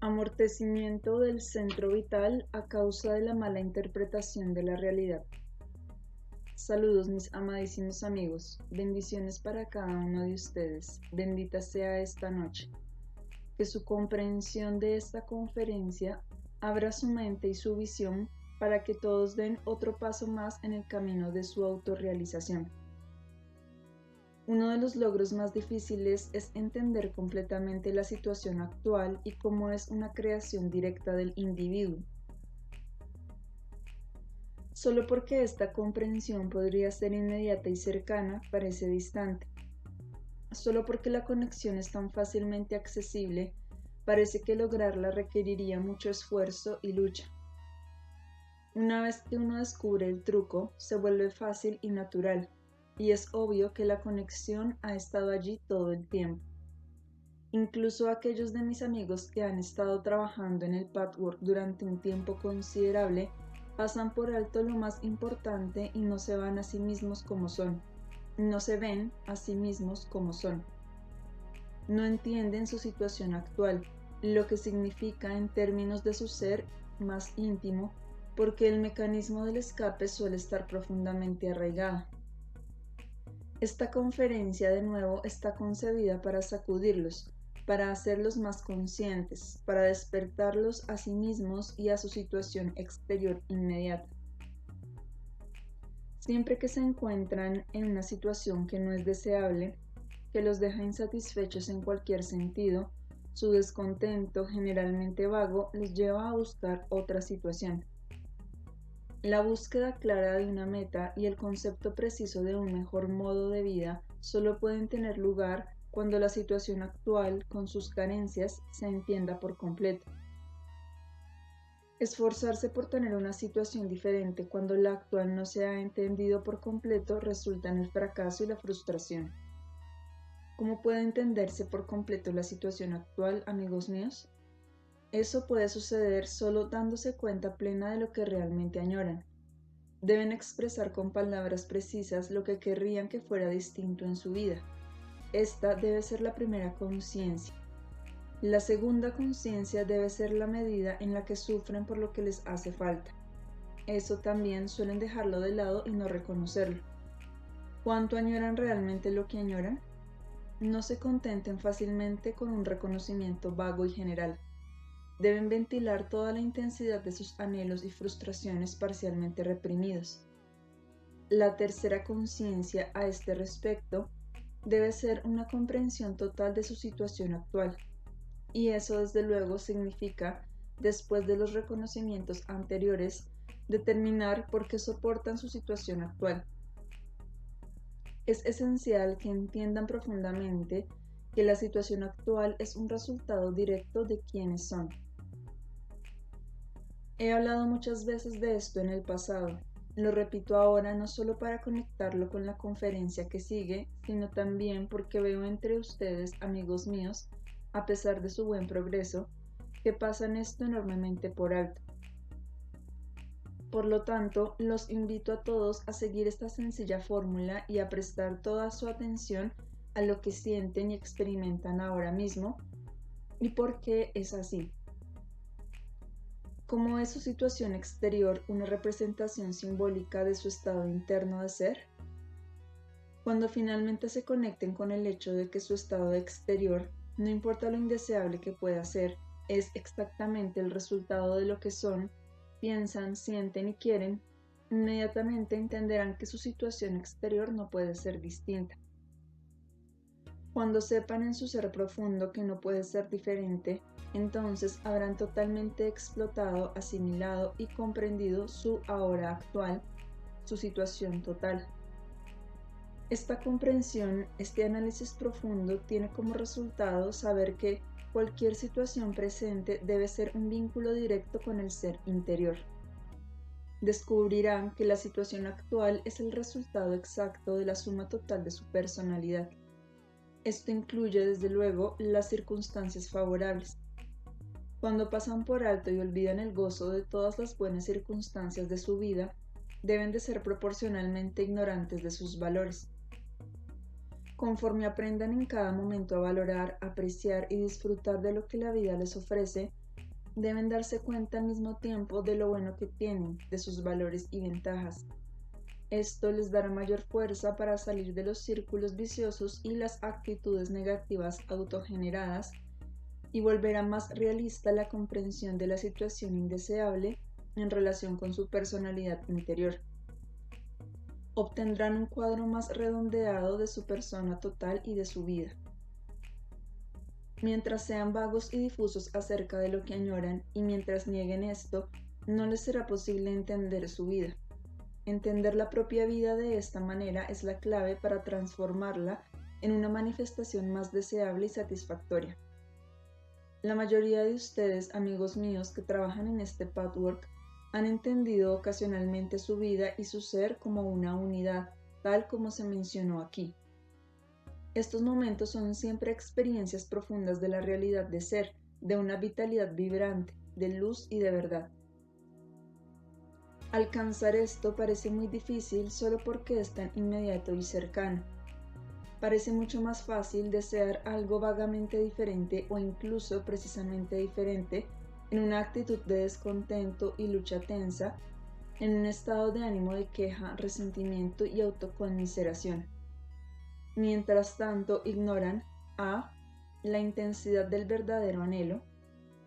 Amortecimiento del centro vital a causa de la mala interpretación de la realidad. Saludos mis amadísimos amigos, bendiciones para cada uno de ustedes, bendita sea esta noche. Que su comprensión de esta conferencia abra su mente y su visión para que todos den otro paso más en el camino de su autorrealización. Uno de los logros más difíciles es entender completamente la situación actual y cómo es una creación directa del individuo. Solo porque esta comprensión podría ser inmediata y cercana, parece distante. Solo porque la conexión es tan fácilmente accesible, parece que lograrla requeriría mucho esfuerzo y lucha. Una vez que uno descubre el truco, se vuelve fácil y natural. Y es obvio que la conexión ha estado allí todo el tiempo. Incluso aquellos de mis amigos que han estado trabajando en el patchwork durante un tiempo considerable pasan por alto lo más importante y no se van a sí mismos como son. No se ven a sí mismos como son. No entienden su situación actual, lo que significa en términos de su ser más íntimo, porque el mecanismo del escape suele estar profundamente arraigado. Esta conferencia de nuevo está concebida para sacudirlos, para hacerlos más conscientes, para despertarlos a sí mismos y a su situación exterior inmediata. Siempre que se encuentran en una situación que no es deseable, que los deja insatisfechos en cualquier sentido, su descontento, generalmente vago, les lleva a buscar otra situación. La búsqueda clara de una meta y el concepto preciso de un mejor modo de vida solo pueden tener lugar cuando la situación actual, con sus carencias, se entienda por completo. Esforzarse por tener una situación diferente cuando la actual no se ha entendido por completo resulta en el fracaso y la frustración. ¿Cómo puede entenderse por completo la situación actual, amigos míos? Eso puede suceder solo dándose cuenta plena de lo que realmente añoran. Deben expresar con palabras precisas lo que querrían que fuera distinto en su vida. Esta debe ser la primera conciencia. La segunda conciencia debe ser la medida en la que sufren por lo que les hace falta. Eso también suelen dejarlo de lado y no reconocerlo. ¿Cuánto añoran realmente lo que añoran? No se contenten fácilmente con un reconocimiento vago y general. Deben ventilar toda la intensidad de sus anhelos y frustraciones parcialmente reprimidos. La tercera conciencia a este respecto debe ser una comprensión total de su situación actual, y eso desde luego significa, después de los reconocimientos anteriores, determinar por qué soportan su situación actual. Es esencial que entiendan profundamente que la situación actual es un resultado directo de quiénes son. He hablado muchas veces de esto en el pasado. Lo repito ahora no solo para conectarlo con la conferencia que sigue, sino también porque veo entre ustedes, amigos míos, a pesar de su buen progreso, que pasan esto enormemente por alto. Por lo tanto, los invito a todos a seguir esta sencilla fórmula y a prestar toda su atención a lo que sienten y experimentan ahora mismo y por qué es así. ¿Cómo es su situación exterior una representación simbólica de su estado interno de ser? Cuando finalmente se conecten con el hecho de que su estado exterior, no importa lo indeseable que pueda ser, es exactamente el resultado de lo que son, piensan, sienten y quieren, inmediatamente entenderán que su situación exterior no puede ser distinta. Cuando sepan en su ser profundo que no puede ser diferente, entonces habrán totalmente explotado, asimilado y comprendido su ahora actual, su situación total. Esta comprensión, este análisis profundo tiene como resultado saber que cualquier situación presente debe ser un vínculo directo con el ser interior. Descubrirán que la situación actual es el resultado exacto de la suma total de su personalidad. Esto incluye, desde luego, las circunstancias favorables. Cuando pasan por alto y olvidan el gozo de todas las buenas circunstancias de su vida, deben de ser proporcionalmente ignorantes de sus valores. Conforme aprendan en cada momento a valorar, apreciar y disfrutar de lo que la vida les ofrece, deben darse cuenta al mismo tiempo de lo bueno que tienen, de sus valores y ventajas. Esto les dará mayor fuerza para salir de los círculos viciosos y las actitudes negativas autogeneradas y volverá más realista la comprensión de la situación indeseable en relación con su personalidad interior. Obtendrán un cuadro más redondeado de su persona total y de su vida. Mientras sean vagos y difusos acerca de lo que añoran y mientras nieguen esto, no les será posible entender su vida. Entender la propia vida de esta manera es la clave para transformarla en una manifestación más deseable y satisfactoria. La mayoría de ustedes, amigos míos que trabajan en este pathwork, han entendido ocasionalmente su vida y su ser como una unidad, tal como se mencionó aquí. Estos momentos son siempre experiencias profundas de la realidad de ser, de una vitalidad vibrante, de luz y de verdad. Alcanzar esto parece muy difícil solo porque es tan inmediato y cercano. Parece mucho más fácil desear algo vagamente diferente o incluso precisamente diferente en una actitud de descontento y lucha tensa, en un estado de ánimo de queja, resentimiento y autoconmiseración. Mientras tanto, ignoran a. La intensidad del verdadero anhelo,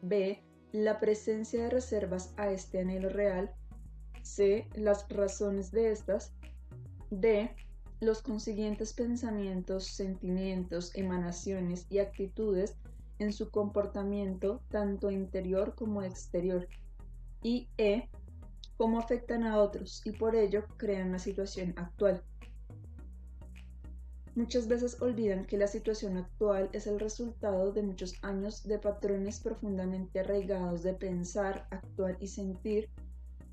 b. La presencia de reservas a este anhelo real, c. Las razones de estas, d. Los consiguientes pensamientos, sentimientos, emanaciones y actitudes en su comportamiento tanto interior como exterior, y e. Cómo afectan a otros y por ello crean la situación actual. Muchas veces olvidan que la situación actual es el resultado de muchos años de patrones profundamente arraigados de pensar, actuar y sentir,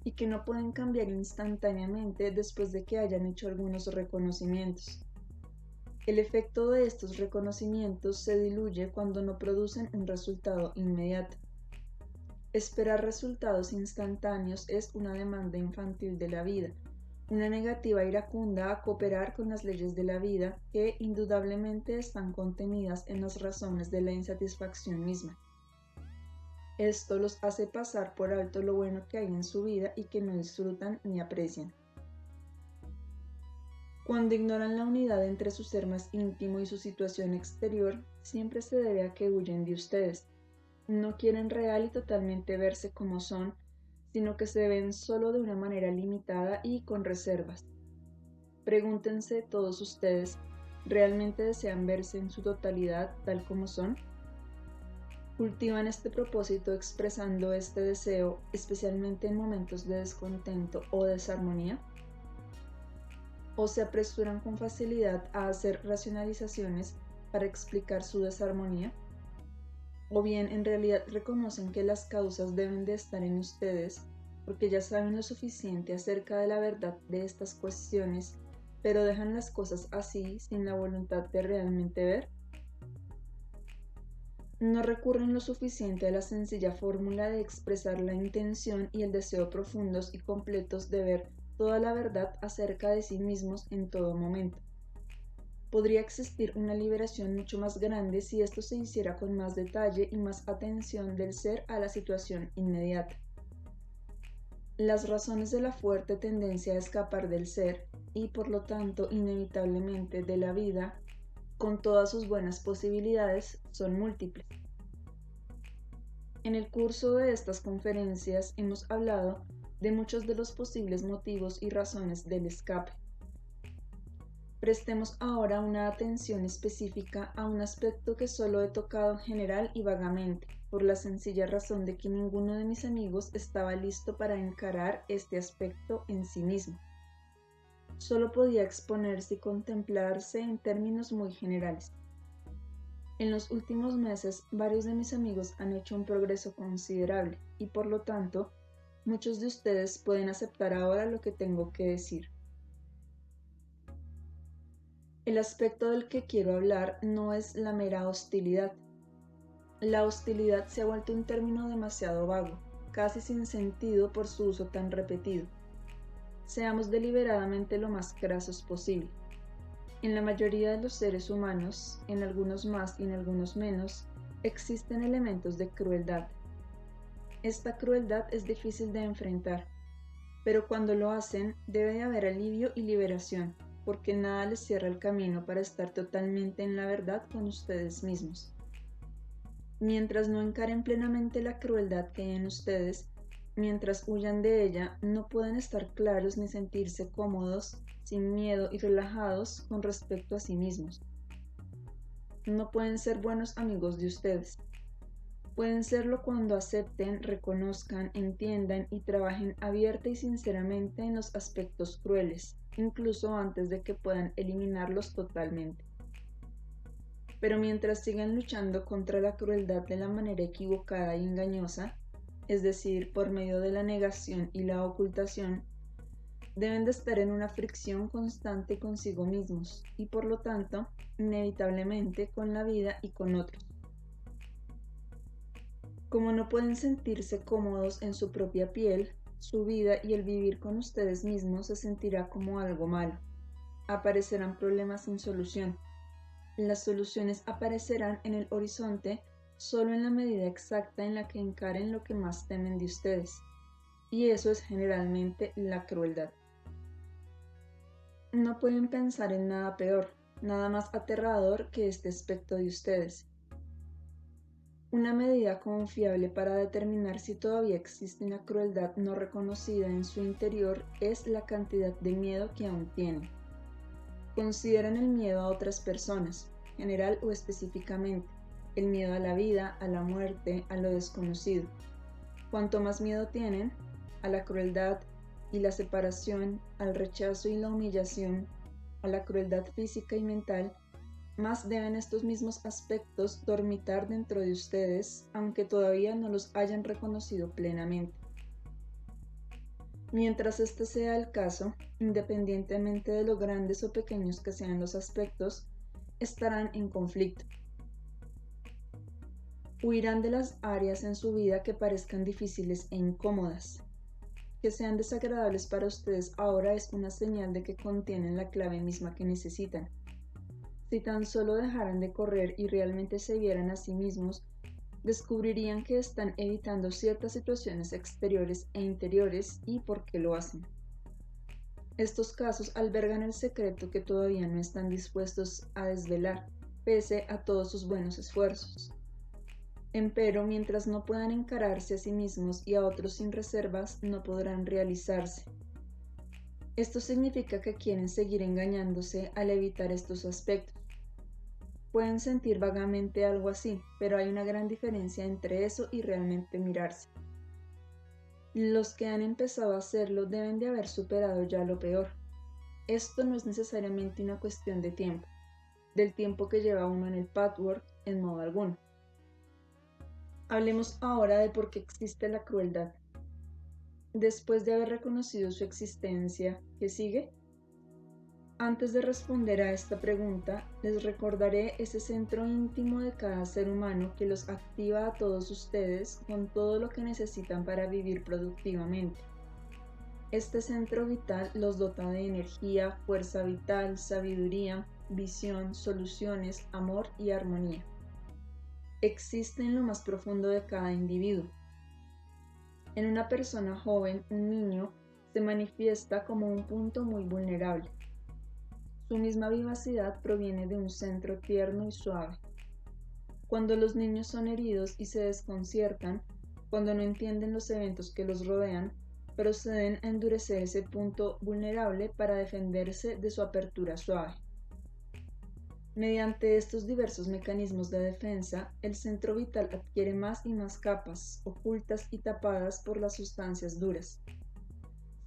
y que no pueden cambiar instantáneamente después de que hayan hecho algunos reconocimientos. El efecto de estos reconocimientos se diluye cuando no producen un resultado inmediato. Esperar resultados instantáneos es una demanda infantil de la vida, una negativa iracunda a cooperar con las leyes de la vida que indudablemente están contenidas en las razones de la insatisfacción misma. Esto los hace pasar por alto lo bueno que hay en su vida y que no disfrutan ni aprecian. Cuando ignoran la unidad entre su ser más íntimo y su situación exterior, siempre se debe a que huyen de ustedes. No quieren real y totalmente verse como son, sino que se ven solo de una manera limitada y con reservas. Pregúntense todos ustedes, ¿realmente desean verse en su totalidad tal como son? ¿Cultivan este propósito expresando este deseo, especialmente en momentos de descontento o desarmonía? ¿O se apresuran con facilidad a hacer racionalizaciones para explicar su desarmonía? ¿O bien en realidad reconocen que las causas deben de estar en ustedes porque ya saben lo suficiente acerca de la verdad de estas cuestiones, pero dejan las cosas así sin la voluntad de realmente ver? No recurren lo suficiente a la sencilla fórmula de expresar la intención y el deseo profundos y completos de ver toda la verdad acerca de sí mismos en todo momento. Podría existir una liberación mucho más grande si esto se hiciera con más detalle y más atención del ser a la situación inmediata. Las razones de la fuerte tendencia a escapar del ser y por lo tanto inevitablemente de la vida, con todas sus buenas posibilidades, son múltiples. En el curso de estas conferencias hemos hablado de muchos de los posibles motivos y razones del escape. Prestemos ahora una atención específica a un aspecto que solo he tocado general y vagamente, por la sencilla razón de que ninguno de mis amigos estaba listo para encarar este aspecto en sí mismo. Solo podía exponerse y contemplarse en términos muy generales. En los últimos meses, varios de mis amigos han hecho un progreso considerable y por lo tanto, muchos de ustedes pueden aceptar ahora lo que tengo que decir. El aspecto del que quiero hablar no es la mera hostilidad. La hostilidad se ha vuelto un término demasiado vago, casi sin sentido por su uso tan repetido. Seamos deliberadamente lo más crasos posible. En la mayoría de los seres humanos, en algunos más y en algunos menos, existen elementos de crueldad. Esta crueldad es difícil de enfrentar, pero cuando lo hacen debe de haber alivio y liberación, porque nada les cierra el camino para estar totalmente en la verdad con ustedes mismos. Mientras no encaren plenamente la crueldad que hay en ustedes, mientras huyan de ella, no pueden estar claros ni sentirse cómodos, sin miedo y relajados con respecto a sí mismos. No pueden ser buenos amigos de ustedes. Pueden serlo cuando acepten, reconozcan, entiendan y trabajen abierta y sinceramente en los aspectos crueles, incluso antes de que puedan eliminarlos totalmente. Pero mientras sigan luchando contra la crueldad de la manera equivocada y engañosa, es decir, por medio de la negación y la ocultación, deben de estar en una fricción constante consigo mismos y por lo tanto, inevitablemente con la vida y con otros. Como no pueden sentirse cómodos en su propia piel, su vida y el vivir con ustedes mismos se sentirá como algo malo. Aparecerán problemas sin solución. Las soluciones aparecerán en el horizonte solo en la medida exacta en la que encaren lo que más temen de ustedes, y eso es generalmente la crueldad. No pueden pensar en nada peor, nada más aterrador que este aspecto de ustedes. Una medida confiable para determinar si todavía existe una crueldad no reconocida en su interior es la cantidad de miedo que aún tienen. Consideren el miedo a otras personas, general o específicamente, el miedo a la vida, a la muerte, a lo desconocido. Cuanto más miedo tienen, a la crueldad y la separación, al rechazo y la humillación, a la crueldad física y mental, más deben estos mismos aspectos dormitar dentro de ustedes, aunque todavía no los hayan reconocido plenamente. Mientras este sea el caso, independientemente de lo grandes o pequeños que sean los aspectos, estarán en conflicto. Huirán de las áreas en su vida que parezcan difíciles e incómodas. Que sean desagradables para ustedes ahora es una señal de que contienen la clave misma que necesitan. Si tan solo dejaran de correr y realmente se vieran a sí mismos, descubrirían que están evitando ciertas situaciones exteriores e interiores y por qué lo hacen. Estos casos albergan el secreto que todavía no están dispuestos a desvelar, pese a todos sus buenos esfuerzos. Empero, mientras no puedan encararse a sí mismos y a otros sin reservas, no podrán realizarse. Esto significa que quieren seguir engañándose al evitar estos aspectos. Pueden sentir vagamente algo así, pero hay una gran diferencia entre eso y realmente mirarse. Los que han empezado a hacerlo deben de haber superado ya lo peor. Esto no es necesariamente una cuestión de tiempo, del tiempo que lleva uno en el patchwork en modo alguno. Hablemos ahora de por qué existe la crueldad. Después de haber reconocido su existencia, ¿qué sigue? Antes de responder a esta pregunta, les recordaré ese centro íntimo de cada ser humano que los activa a todos ustedes con todo lo que necesitan para vivir productivamente. Este centro vital los dota de energía, fuerza vital, sabiduría, visión, soluciones, amor y armonía. Existe en lo más profundo de cada individuo. En una persona joven, un niño, se manifiesta como un punto muy vulnerable. Su misma vivacidad proviene de un centro tierno y suave. Cuando los niños son heridos y se desconciertan, cuando no entienden los eventos que los rodean, proceden a endurecer ese punto vulnerable para defenderse de su apertura suave. Mediante estos diversos mecanismos de defensa, el centro vital adquiere más y más capas, ocultas y tapadas por las sustancias duras.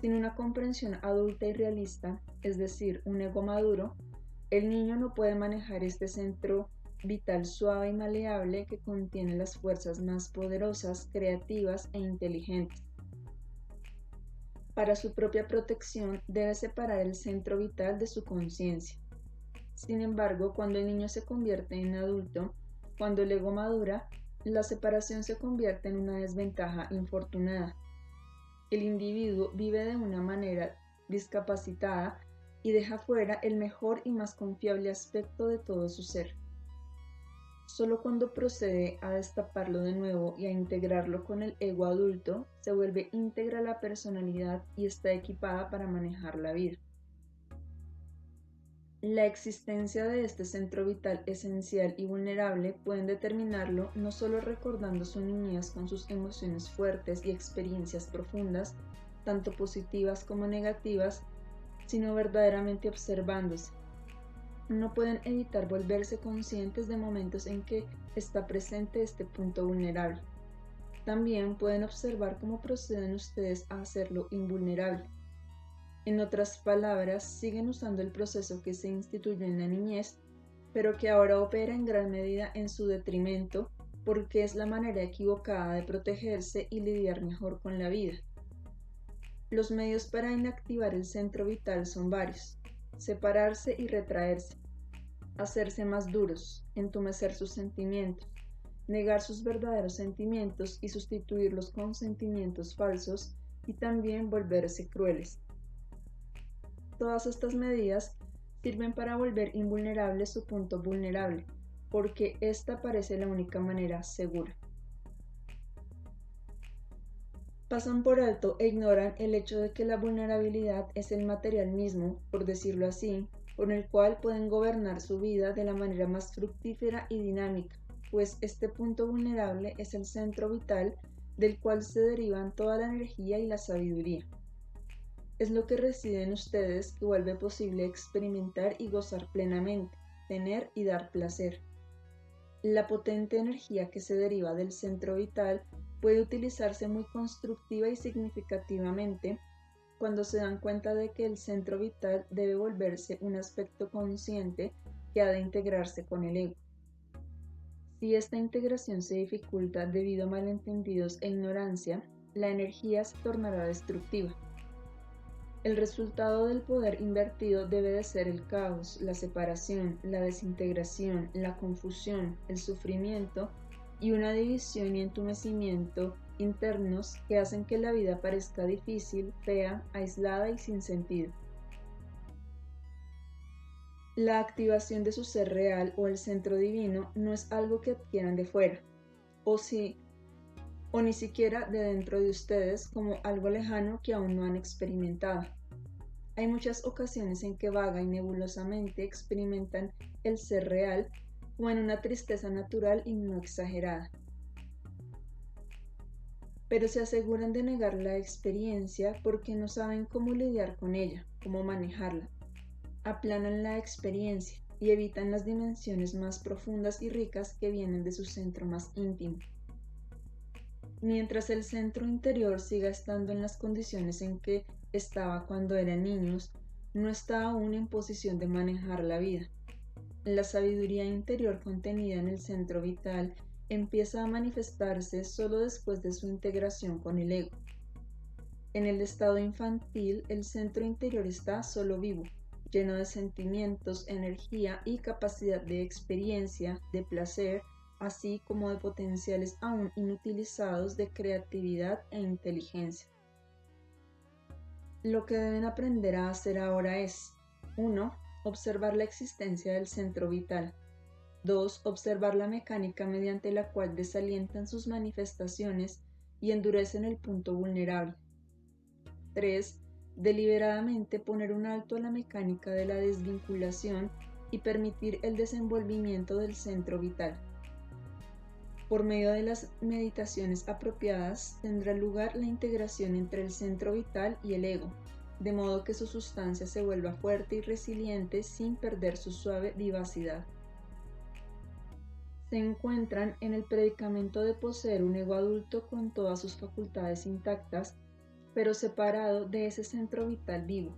Sin una comprensión adulta y realista, es decir, un ego maduro, el niño no puede manejar este centro vital suave y maleable que contiene las fuerzas más poderosas, creativas e inteligentes. Para su propia protección, debe separar el centro vital de su conciencia. Sin embargo, cuando el niño se convierte en adulto, cuando el ego madura, la separación se convierte en una desventaja infortunada. El individuo vive de una manera discapacitada y deja fuera el mejor y más confiable aspecto de todo su ser. Solo cuando procede a destaparlo de nuevo y a integrarlo con el ego adulto, se vuelve íntegra la personalidad y está equipada para manejar la vida. La existencia de este centro vital esencial y vulnerable pueden determinarlo no solo recordando su niñez con sus emociones fuertes y experiencias profundas, tanto positivas como negativas, sino verdaderamente observándose. No pueden evitar volverse conscientes de momentos en que está presente este punto vulnerable. También pueden observar cómo proceden ustedes a hacerlo invulnerable. En otras palabras, siguen usando el proceso que se instituyó en la niñez, pero que ahora opera en gran medida en su detrimento porque es la manera equivocada de protegerse y lidiar mejor con la vida. Los medios para inactivar el centro vital son varios: separarse y retraerse, hacerse más duros, entumecer sus sentimientos, negar sus verdaderos sentimientos y sustituirlos con sentimientos falsos, y también volverse crueles. Todas estas medidas sirven para volver invulnerable su punto vulnerable, porque esta parece la única manera segura. Pasan por alto e ignoran el hecho de que la vulnerabilidad es el material mismo, por decirlo así, con el cual pueden gobernar su vida de la manera más fructífera y dinámica, pues este punto vulnerable es el centro vital del cual se derivan toda la energía y la sabiduría. Es lo que reside en ustedes que vuelve posible experimentar y gozar plenamente, tener y dar placer. La potente energía que se deriva del centro vital puede utilizarse muy constructiva y significativamente cuando se dan cuenta de que el centro vital debe volverse un aspecto consciente que ha de integrarse con el ego. Si esta integración se dificulta debido a malentendidos e ignorancia, la energía se tornará destructiva. El resultado del poder invertido debe de ser el caos, la separación, la desintegración, la confusión, el sufrimiento y una división y entumecimiento internos que hacen que la vida parezca difícil, fea, aislada y sin sentido. La activación de su ser real o el centro divino no es algo que adquieran de fuera, o ni siquiera de dentro de ustedes como algo lejano que aún no han experimentado. Hay muchas ocasiones en que vaga y nebulosamente experimentan el ser real o en una tristeza natural y no exagerada. Pero se aseguran de negar la experiencia porque no saben cómo lidiar con ella, cómo manejarla. Aplanan la experiencia y evitan las dimensiones más profundas y ricas que vienen de su centro más íntimo. Mientras el centro interior siga estando en las condiciones en que estaba cuando eran niños, no está aún en posición de manejar la vida. La sabiduría interior contenida en el centro vital empieza a manifestarse solo después de su integración con el ego. En el estado infantil, el centro interior está solo vivo, lleno de sentimientos, energía y capacidad de experiencia, de placer, así como de potenciales aún inutilizados de creatividad e inteligencia. Lo que deben aprender a hacer ahora es: 1. Observar la existencia del centro vital. 2. Observar la mecánica mediante la cual desalientan sus manifestaciones y endurecen el punto vulnerable. 3. Deliberadamente poner un alto a la mecánica de la desvinculación y permitir el desenvolvimiento del centro vital. Por medio de las meditaciones apropiadas tendrá lugar la integración entre el centro vital y el ego, de modo que su sustancia se vuelva fuerte y resiliente sin perder su suave vivacidad. Se encuentran en el predicamento de poseer un ego adulto con todas sus facultades intactas, pero separado de ese centro vital vivo.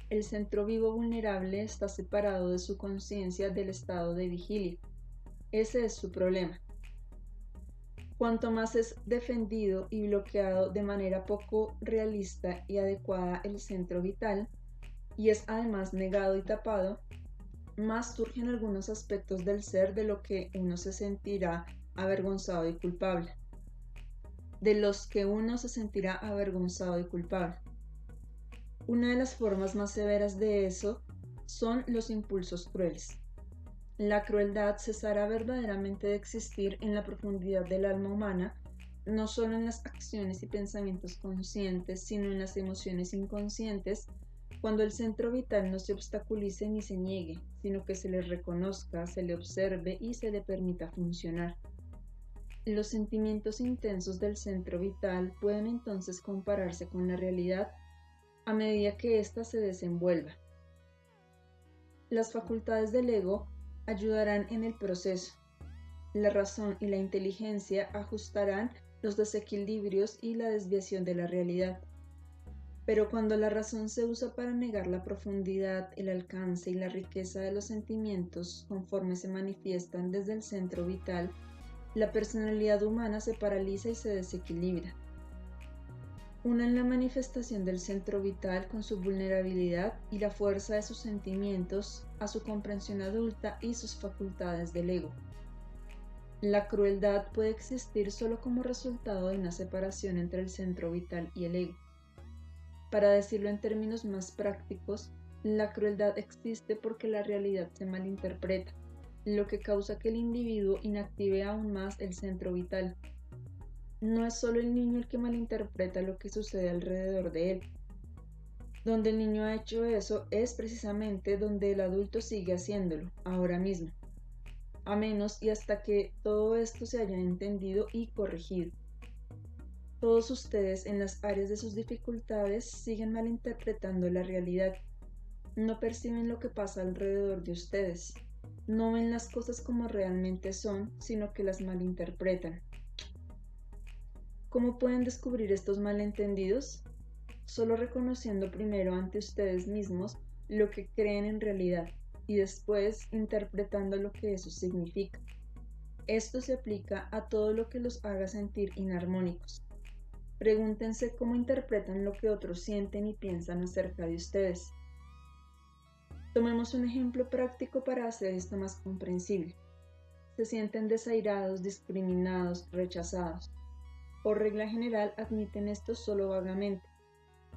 El centro vivo vulnerable está separado de su conciencia del estado de vigilia. Ese es su problema. Cuanto más es defendido y bloqueado de manera poco realista y adecuada el centro vital, y es además negado y tapado, más surgen algunos aspectos del ser de lo que uno se sentirá avergonzado y culpable. Una de las formas más severas de eso son los impulsos crueles. La crueldad cesará verdaderamente de existir en la profundidad del alma humana, no solo en las acciones y pensamientos conscientes, sino en las emociones inconscientes, cuando el centro vital no se obstaculice ni se niegue, sino que se le reconozca, se le observe y se le permita funcionar. Los sentimientos intensos del centro vital pueden entonces compararse con la realidad a medida que ésta se desenvuelva. Las facultades del ego ayudarán en el proceso. La razón y la inteligencia ajustarán los desequilibrios y la desviación de la realidad. Pero cuando la razón se usa para negar la profundidad, el alcance y la riqueza de los sentimientos conforme se manifiestan desde el centro vital, la personalidad humana se paraliza y se desequilibra. Unan la manifestación del centro vital con su vulnerabilidad y la fuerza de sus sentimientos a su comprensión adulta y sus facultades del ego. La crueldad puede existir solo como resultado de una separación entre el centro vital y el ego. Para decirlo en términos más prácticos, la crueldad existe porque la realidad se malinterpreta, lo que causa que el individuo inactive aún más el centro vital. No es solo el niño el que malinterpreta lo que sucede alrededor de él. Donde el niño ha hecho eso es precisamente donde el adulto sigue haciéndolo, ahora mismo, a menos y hasta que todo esto se haya entendido y corregido. Todos ustedes en las áreas de sus dificultades siguen malinterpretando la realidad. No perciben lo que pasa alrededor de ustedes. No ven las cosas como realmente son, sino que las malinterpretan. ¿Cómo pueden descubrir estos malentendidos? Solo reconociendo primero ante ustedes mismos lo que creen en realidad y después interpretando lo que eso significa. Esto se aplica a todo lo que los haga sentir inarmónicos. Pregúntense cómo interpretan lo que otros sienten y piensan acerca de ustedes. Tomemos un ejemplo práctico para hacer esto más comprensible. Se sienten desairados, discriminados, rechazados. Por regla general admiten esto solo vagamente.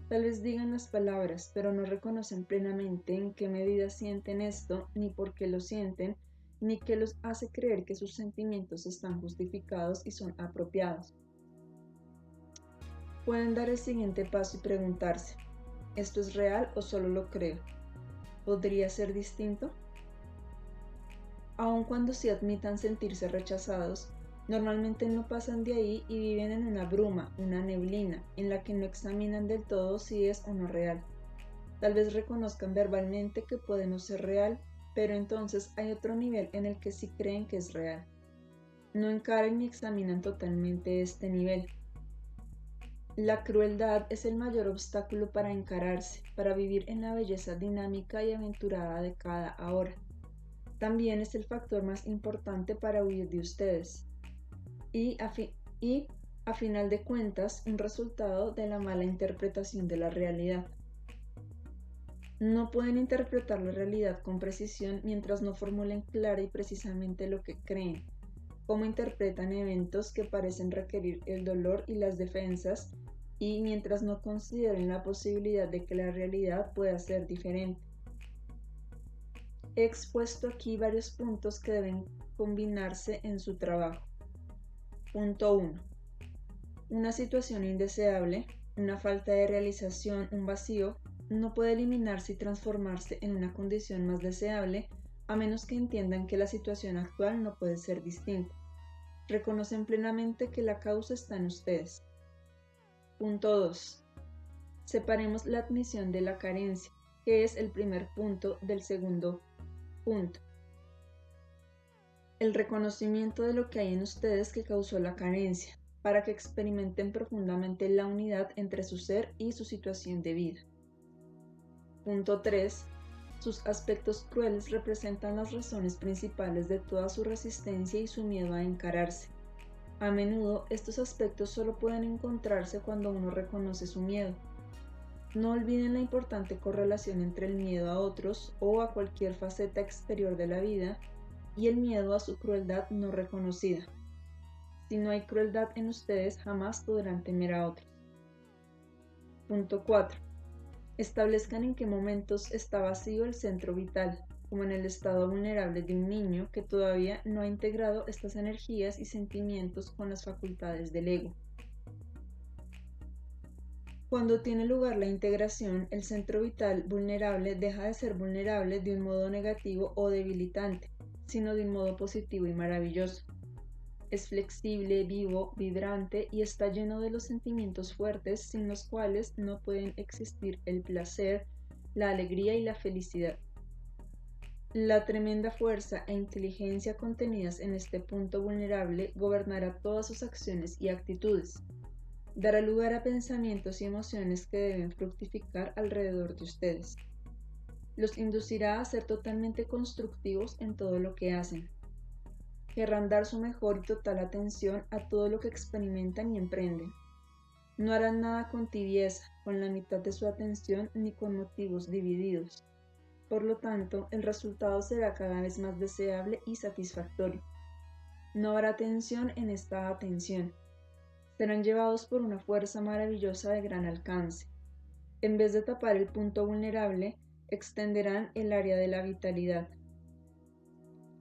Tal vez digan las palabras, pero no reconocen plenamente en qué medida sienten esto, ni por qué lo sienten, ni qué los hace creer que sus sentimientos están justificados y son apropiados. Pueden dar el siguiente paso y preguntarse, ¿esto es real o solo lo creo? ¿Podría ser distinto? Aun cuando sí admitan sentirse rechazados, normalmente no pasan de ahí y viven en una bruma, una neblina, en la que no examinan del todo si es o no real. Tal vez reconozcan verbalmente que puede no ser real, pero entonces hay otro nivel en el que sí creen que es real. No encaran ni examinan totalmente este nivel. La crueldad es el mayor obstáculo para encararse, para vivir en la belleza dinámica y aventurada de cada ahora. También es el factor más importante para huir de ustedes. Y a final de cuentas, un resultado de la mala interpretación de la realidad. No pueden interpretar la realidad con precisión mientras no formulen clara y precisamente lo que creen, cómo interpretan eventos que parecen requerir el dolor y las defensas, y mientras no consideren la posibilidad de que la realidad pueda ser diferente. He expuesto aquí varios puntos que deben combinarse en su trabajo. Punto 1. Una situación indeseable, una falta de realización, un vacío, no puede eliminarse y transformarse en una condición más deseable a menos que entiendan que la situación actual no puede ser distinta. Reconocen plenamente que la causa está en ustedes. Punto 2. Separemos la admisión de la carencia, que es el primer punto del segundo punto. El reconocimiento de lo que hay en ustedes que causó la carencia, para que experimenten profundamente la unidad entre su ser y su situación de vida. Punto 3. Sus aspectos crueles representan las razones principales de toda su resistencia y su miedo a encararse. A menudo estos aspectos solo pueden encontrarse cuando uno reconoce su miedo. No olviden la importante correlación entre el miedo a otros o a cualquier faceta exterior de la vida y el miedo a su crueldad no reconocida. Si no hay crueldad en ustedes, jamás podrán temer a otros. Punto 4. Establezcan en qué momentos está vacío el centro vital, como en el estado vulnerable de un niño que todavía no ha integrado estas energías y sentimientos con las facultades del ego. Cuando tiene lugar la integración, el centro vital vulnerable deja de ser vulnerable de un modo negativo o debilitante, sino de un modo positivo y maravilloso. Es flexible, vivo, vibrante y está lleno de los sentimientos fuertes sin los cuales no pueden existir el placer, la alegría y la felicidad. La tremenda fuerza e inteligencia contenidas en este punto vulnerable gobernará todas sus acciones y actitudes. Dará lugar a pensamientos y emociones que deben fructificar alrededor de ustedes. Los inducirá a ser totalmente constructivos en todo lo que hacen. Querrán dar su mejor y total atención a todo lo que experimentan y emprenden. No harán nada con tibieza, con la mitad de su atención ni con motivos divididos. Por lo tanto, el resultado será cada vez más deseable y satisfactorio. No habrá tensión en esta atención. Serán llevados por una fuerza maravillosa de gran alcance. En vez de tapar el punto vulnerable, extenderán el área de la vitalidad.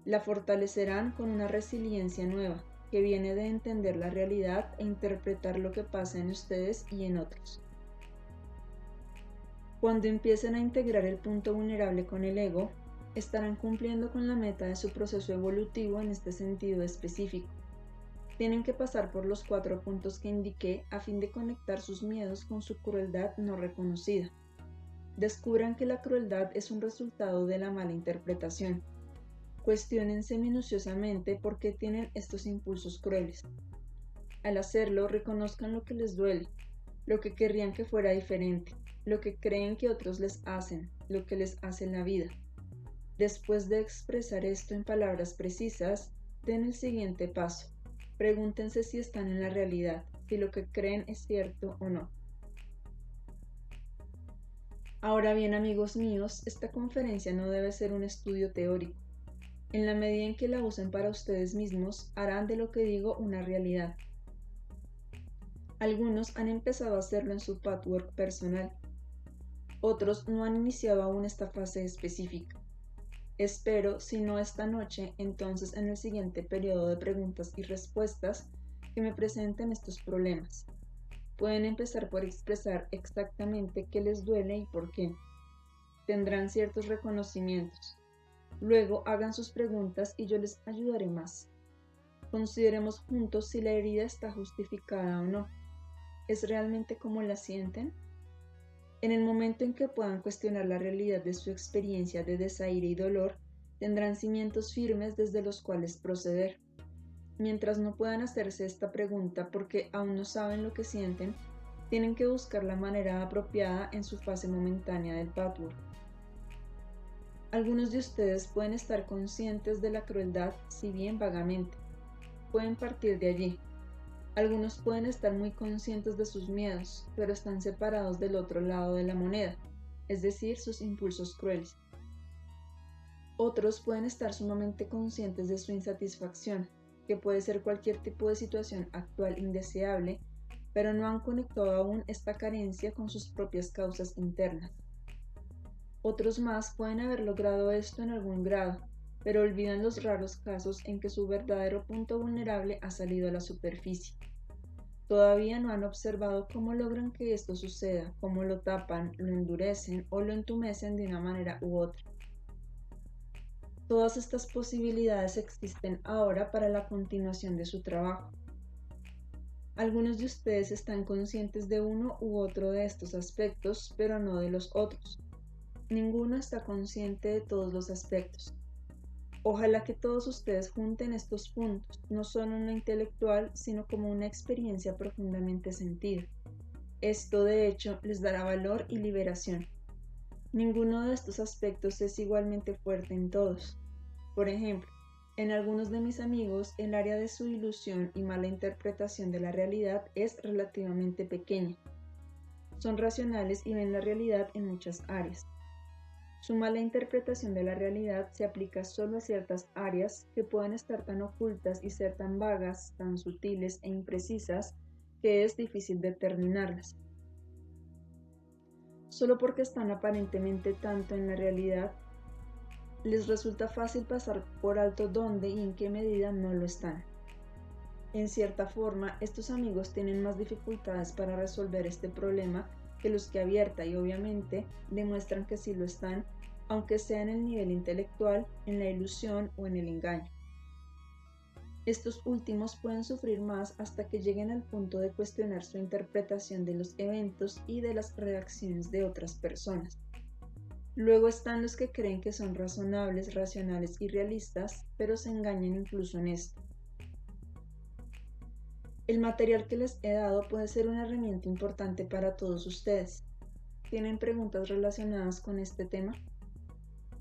La fortalecerán con una resiliencia nueva, que viene de entender la realidad e interpretar lo que pasa en ustedes y en otros. Cuando empiecen a integrar el punto vulnerable con el ego, estarán cumpliendo con la meta de su proceso evolutivo en este sentido específico. Tienen que pasar por los 4 puntos que indiqué a fin de conectar sus miedos con su crueldad no reconocida. Descubran que la crueldad es un resultado de la mala interpretación. Cuestiónense minuciosamente por qué tienen estos impulsos crueles. Al hacerlo, reconozcan lo que les duele, lo que querrían que fuera diferente, lo que creen que otros les hacen, lo que les hace la vida. Después de expresar esto en palabras precisas, den el siguiente paso. Pregúntense si están en la realidad, si lo que creen es cierto o no. Ahora bien, amigos míos, esta conferencia no debe ser un estudio teórico. En la medida en que la usen para ustedes mismos, harán de lo que digo una realidad. Algunos han empezado a hacerlo en su patchwork personal. Otros no han iniciado aún esta fase específica. Espero, si no esta noche, entonces en el siguiente periodo de preguntas y respuestas, que me presenten estos problemas. Pueden empezar por expresar exactamente qué les duele y por qué. Tendrán ciertos reconocimientos. Luego hagan sus preguntas y yo les ayudaré más. Consideremos juntos si la herida está justificada o no. ¿Es realmente como la sienten? En el momento en que puedan cuestionar la realidad de su experiencia de desaire y dolor, tendrán cimientos firmes desde los cuales proceder. Mientras no puedan hacerse esta pregunta porque aún no saben lo que sienten, tienen que buscar la manera apropiada en su fase momentánea del patchwork. Algunos de ustedes pueden estar conscientes de la crueldad, si bien vagamente. Pueden partir de allí. Algunos pueden estar muy conscientes de sus miedos, pero están separados del otro lado de la moneda, es decir, sus impulsos crueles. Otros pueden estar sumamente conscientes de su insatisfacción, que puede ser cualquier tipo de situación actual indeseable, pero no han conectado aún esta carencia con sus propias causas internas. Otros más pueden haber logrado esto en algún grado, pero olvidan los raros casos en que su verdadero punto vulnerable ha salido a la superficie. Todavía no han observado cómo logran que esto suceda, cómo lo tapan, lo endurecen o lo entumecen de una manera u otra. Todas estas posibilidades existen ahora para la continuación de su trabajo. Algunos de ustedes están conscientes de uno u otro de estos aspectos, pero no de los otros. Ninguno está consciente de todos los aspectos. Ojalá que todos ustedes junten estos puntos, no solo en lo intelectual, sino como una experiencia profundamente sentida. Esto, de hecho, les dará valor y liberación. Ninguno de estos aspectos es igualmente fuerte en todos. Por ejemplo, en algunos de mis amigos, el área de su ilusión y mala interpretación de la realidad es relativamente pequeña. Son racionales y ven la realidad en muchas áreas. Su mala interpretación de la realidad se aplica solo a ciertas áreas que pueden estar tan ocultas y ser tan vagas, tan sutiles e imprecisas que es difícil determinarlas. Solo porque están aparentemente tanto en la realidad, les resulta fácil pasar por alto dónde y en qué medida no lo están. En cierta forma, estos amigos tienen más dificultades para resolver este problema que los que abierta y obviamente demuestran que sí lo están, aunque sea en el nivel intelectual, en la ilusión o en el engaño. Estos últimos pueden sufrir más hasta que lleguen al punto de cuestionar su interpretación de los eventos y de las reacciones de otras personas. Luego están los que creen que son razonables, racionales y realistas, pero se engañan incluso en esto. El material que les he dado puede ser una herramienta importante para todos ustedes. ¿Tienen preguntas relacionadas con este tema?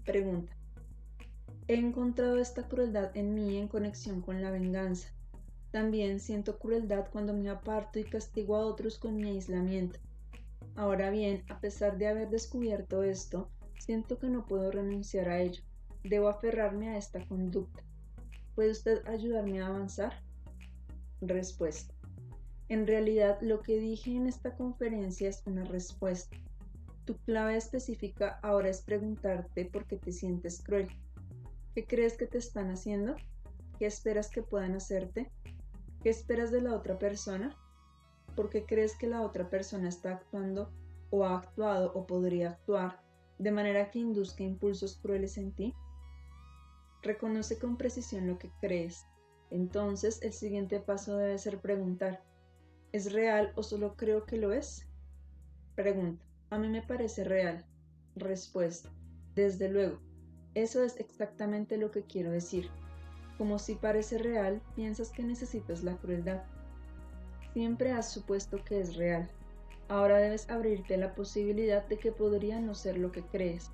Pregunta. He encontrado esta crueldad en mí en conexión con la venganza. También siento crueldad cuando me aparto y castigo a otros con mi aislamiento. Ahora bien, a pesar de haber descubierto esto, siento que no puedo renunciar a ello. Debo aferrarme a esta conducta. ¿Puede usted ayudarme a avanzar? Respuesta. En realidad, lo que dije en esta conferencia es una respuesta. Tu clave específica ahora es preguntarte por qué te sientes cruel. ¿Qué crees que te están haciendo? ¿Qué esperas que puedan hacerte? ¿Qué esperas de la otra persona? ¿Por qué crees que la otra persona está actuando o ha actuado o podría actuar de manera que induzca impulsos crueles en ti? Reconoce con precisión lo que crees. Entonces, el siguiente paso debe ser preguntar, ¿es real o solo creo que lo es? Pregunta, a mí me parece real. Respuesta, desde luego. Eso es exactamente lo que quiero decir. Como si parece real, piensas que necesitas la crueldad. Siempre has supuesto que es real. Ahora debes abrirte la posibilidad de que podría no ser lo que crees.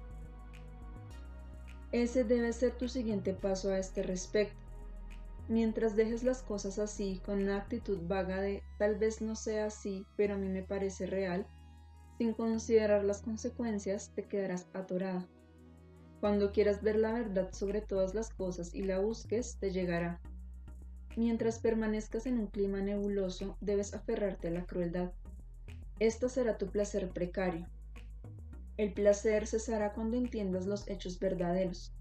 Ese debe ser tu siguiente paso a este respecto. Mientras dejes las cosas así, con una actitud vaga de tal vez no sea así, pero a mí me parece real, sin considerar las consecuencias, te quedarás atorada. Cuando quieras ver la verdad sobre todas las cosas y la busques, te llegará. Mientras permanezcas en un clima nebuloso, debes aferrarte a la crueldad. Esta será tu placer precario. El placer cesará cuando entiendas los hechos verdaderos.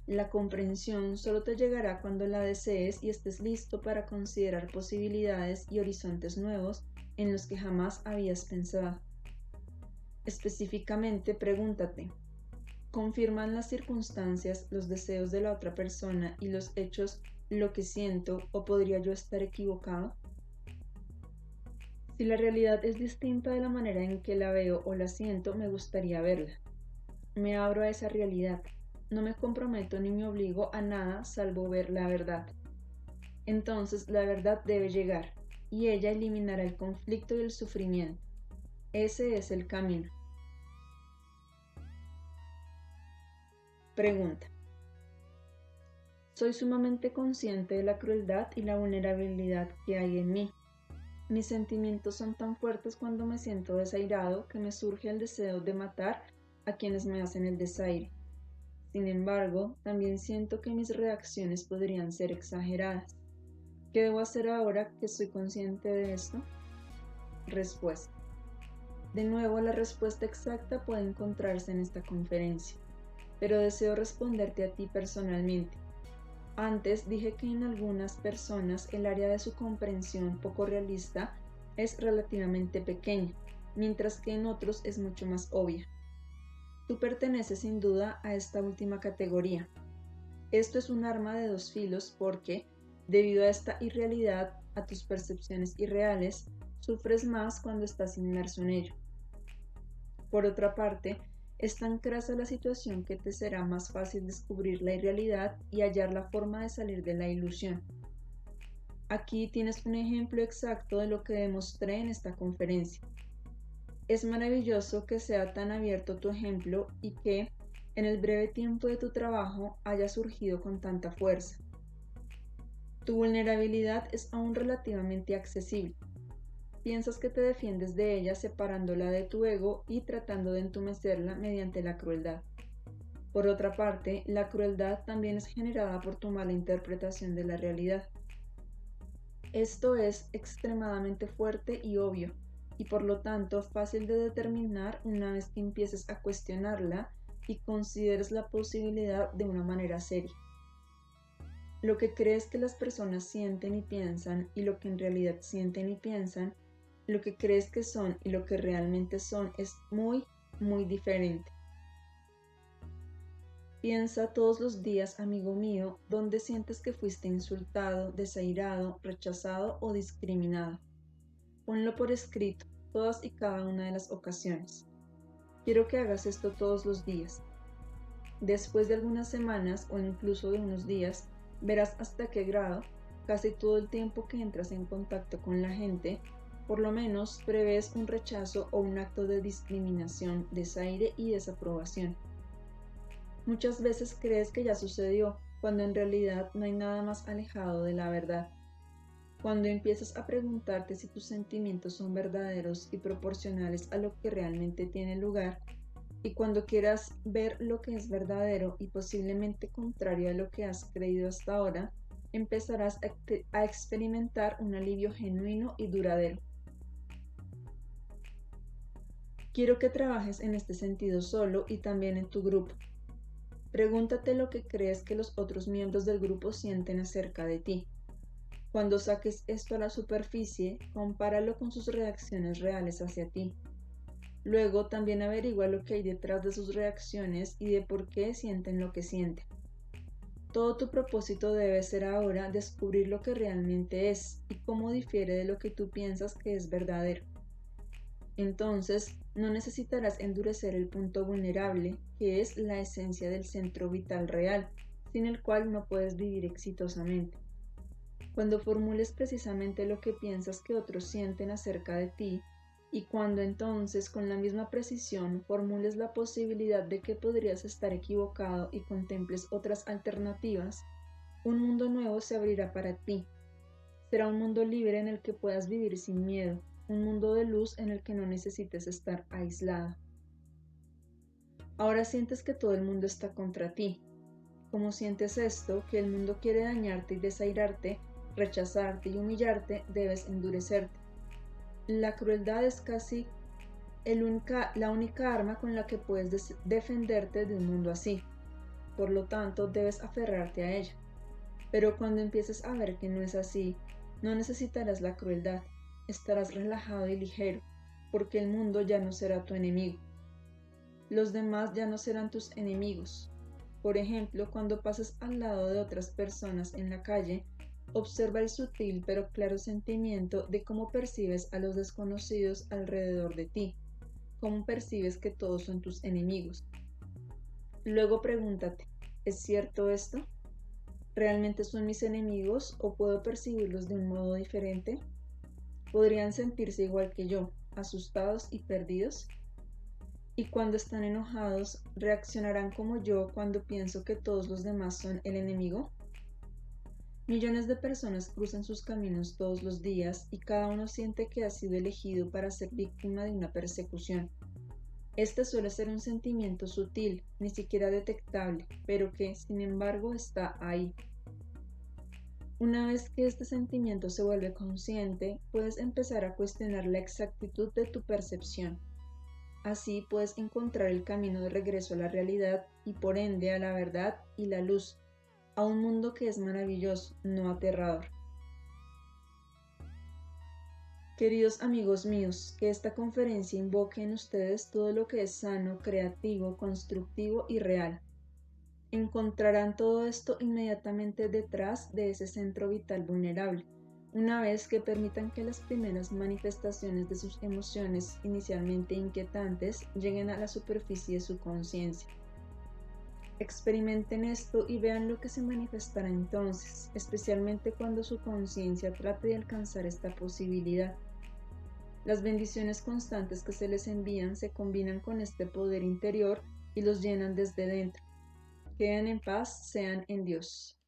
La comprensión solo te llegará cuando la desees y estés listo para considerar posibilidades y horizontes nuevos en los que jamás habías pensado. Específicamente, pregúntate, ¿confirman las circunstancias, los deseos de la otra persona y los hechos lo que siento o podría yo estar equivocado? Si la realidad es distinta de la manera en que la veo o la siento, me gustaría verla. Me abro a esa realidad. No me comprometo ni me obligo a nada salvo ver la verdad. Entonces la verdad debe llegar, y ella eliminará el conflicto y el sufrimiento. Ese es el camino. Pregunta. Soy sumamente consciente de la crueldad y la vulnerabilidad que hay en mí. Mis sentimientos son tan fuertes cuando me siento desairado que me surge el deseo de matar a quienes me hacen el desaire. Sin embargo, también siento que mis reacciones podrían ser exageradas. ¿Qué debo hacer ahora que soy consciente de esto? Respuesta. De nuevo, la respuesta exacta puede encontrarse en esta conferencia, pero deseo responderte a ti personalmente. Antes dije que en algunas personas el área de su comprensión poco realista es relativamente pequeña, mientras que en otros es mucho más obvia. Tú perteneces sin duda a esta última categoría. Esto es un arma de dos filos porque, debido a esta irrealidad, a tus percepciones irreales, sufres más cuando estás inmerso en ello. Por otra parte, es tan crasa la situación que te será más fácil descubrir la irrealidad y hallar la forma de salir de la ilusión. Aquí tienes un ejemplo exacto de lo que demostré en esta conferencia. Es maravilloso que sea tan abierto tu ejemplo y que, en el breve tiempo de tu trabajo, haya surgido con tanta fuerza. Tu vulnerabilidad es aún relativamente accesible. Piensas que te defiendes de ella separándola de tu ego y tratando de entumecerla mediante la crueldad. Por otra parte, la crueldad también es generada por tu mala interpretación de la realidad. Esto es extremadamente fuerte y obvio, y por lo tanto fácil de determinar una vez que empieces a cuestionarla y consideres la posibilidad de una manera seria. Lo que crees que las personas sienten y piensan y lo que en realidad sienten y piensan, lo que crees que son y lo que realmente son es muy, muy diferente. Piensa todos los días, amigo mío, dónde sientes que fuiste insultado, desairado, rechazado o discriminado. Ponlo por escrito, todas y cada una de las ocasiones. Quiero que hagas esto todos los días. Después de algunas semanas o incluso de unos días, verás hasta qué grado, casi todo el tiempo que entras en contacto con la gente, por lo menos prevés un rechazo o un acto de discriminación, desaire y desaprobación. Muchas veces crees que ya sucedió, cuando en realidad no hay nada más alejado de la verdad. Cuando empiezas a preguntarte si tus sentimientos son verdaderos y proporcionales a lo que realmente tiene lugar, y cuando quieras ver lo que es verdadero y posiblemente contrario a lo que has creído hasta ahora, empezarás a experimentar un alivio genuino y duradero. Quiero que trabajes en este sentido solo y también en tu grupo. Pregúntate lo que crees que los otros miembros del grupo sienten acerca de ti. Cuando saques esto a la superficie, compáralo con sus reacciones reales hacia ti. Luego también averigua lo que hay detrás de sus reacciones y de por qué sienten lo que sienten. Todo tu propósito debe ser ahora descubrir lo que realmente es y cómo difiere de lo que tú piensas que es verdadero. Entonces, no necesitarás endurecer el punto vulnerable, que es la esencia del centro vital real, sin el cual no puedes vivir exitosamente. Cuando formules precisamente lo que piensas que otros sienten acerca de ti, y cuando entonces con la misma precisión formules la posibilidad de que podrías estar equivocado y contemples otras alternativas, un mundo nuevo se abrirá para ti. Será un mundo libre en el que puedas vivir sin miedo, un mundo de luz en el que no necesites estar aislado. Ahora sientes que todo el mundo está contra ti. Como sientes esto, que el mundo quiere dañarte y desairarte, rechazarte y humillarte, debes endurecerte. La crueldad es casi la única arma con la que puedes defenderte de un mundo así. Por lo tanto, debes aferrarte a ella. Pero cuando empieces a ver que no es así, no necesitarás la crueldad, estarás relajado y ligero, porque el mundo ya no será tu enemigo. Los demás ya no serán tus enemigos. Por ejemplo, cuando pases al lado de otras personas en la calle, observa el sutil pero claro sentimiento de cómo percibes a los desconocidos alrededor de ti, cómo percibes que todos son tus enemigos. Luego pregúntate, ¿es cierto esto? ¿Realmente son mis enemigos o puedo percibirlos de un modo diferente? ¿Podrían sentirse igual que yo, asustados y perdidos? Y cuando están enojados, ¿reaccionarán como yo cuando pienso que todos los demás son el enemigo? Millones de personas cruzan sus caminos todos los días y cada uno siente que ha sido elegido para ser víctima de una persecución. Este suele ser un sentimiento sutil, ni siquiera detectable, pero que, sin embargo, está ahí. Una vez que este sentimiento se vuelve consciente, puedes empezar a cuestionar la exactitud de tu percepción. Así puedes encontrar el camino de regreso a la realidad y por ende a la verdad y la luz, a un mundo que es maravilloso, no aterrador. Queridos amigos míos, que esta conferencia invoque en ustedes todo lo que es sano, creativo, constructivo y real. Encontrarán todo esto inmediatamente detrás de ese centro vital vulnerable, una vez que permitan que las primeras manifestaciones de sus emociones inicialmente inquietantes lleguen a la superficie de su conciencia. Experimenten esto y vean lo que se manifestará entonces, especialmente cuando su conciencia trate de alcanzar esta posibilidad. Las bendiciones constantes que se les envían se combinan con este poder interior y los llenan desde dentro. Queden en paz, sean en Dios.